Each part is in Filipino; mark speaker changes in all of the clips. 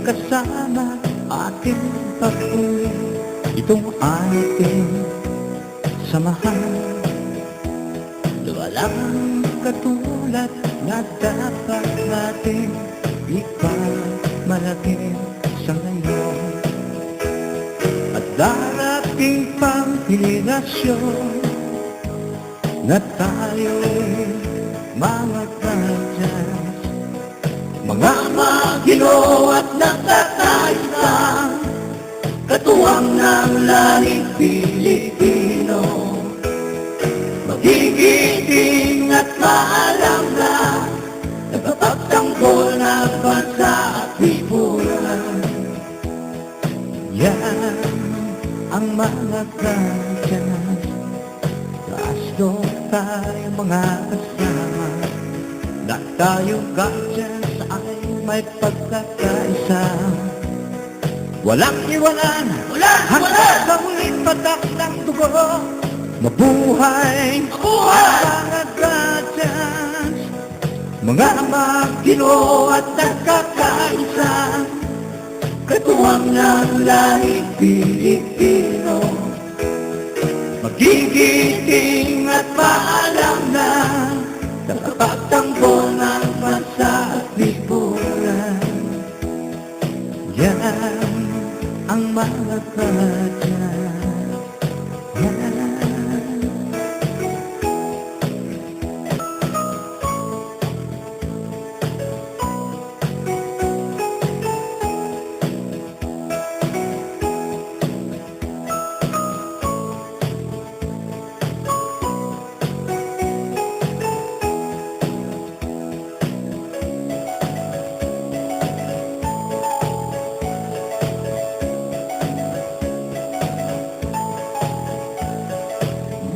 Speaker 1: kasama ating pag-uwi, itong ating samahan. Walang katulad na dapat natin ipagmalaki sa ngayon. At darating pang henerasyon na tayo'y mga kadyas, mga Magino at nakakaisang katuwang ng lahing Pilipino. Magigiting at maalam na nagpapagtanggol na bansa at lipunan. Yan ang mga kadyas, kaasdo tayo mga kasama, na tayong kadyas ay may pagkakaisa. Walang iwanan hanggang sa huling patak ng dugo. Mabuhay ang mga kadyas, mga Magino at nagkakaisa, katuwang ng lahing Pilipino. Magigiting at maalam na nakapagtanggol ng bansa at lipunan. Yan ang mga kadyas.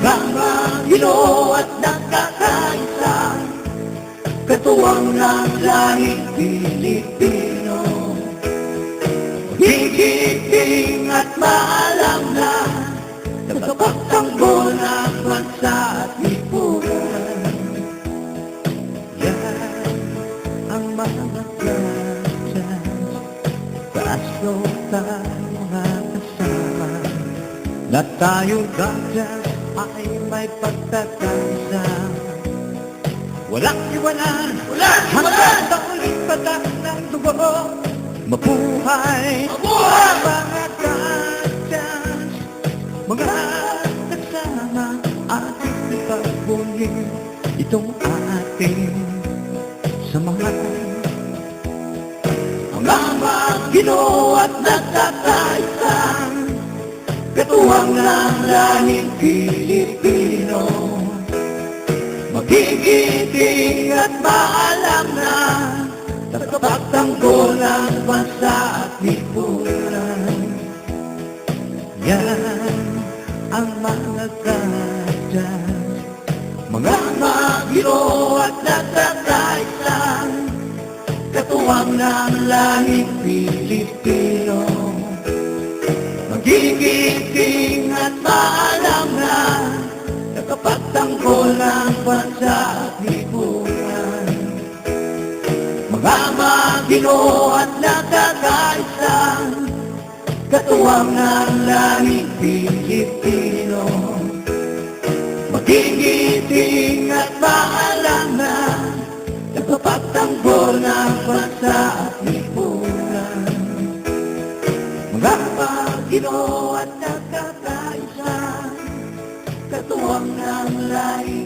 Speaker 1: Magino at nagkakaisa, katuwang ng lahing Pilipino. Magigiting at maalam na nagpapagtanggol ng bansa at lipunan. Yan ang mga kadyas, kaasdo tayo mga kasama, na tayong kadyas ay may pagkakaisa. Walang iwanan hanggang sa huling patak ng dugo. Mabuhay ang mga kadyas, mga kasama ating ipagpuli, itong ating samahan. Mga Magino at nagkakaisa, katuwang ng lahing Pilipino. Magigiting at maalam na nakapagtanggol ng bansa at lipunan. Yan ang mga kadyas, mga Magino at nagkakaisa, katuwang ng lahing Pilipino. Magigiting at maalam na nakapagtanggol ng bansa at lipunan. Mga Magino at nagkakaisa, katuwang ng lahing Pilipino. Magigiting at maalam na nakapagtanggol ng bansa at lipunan. Mga Magino at nagkakaisa, katuwang ng lahing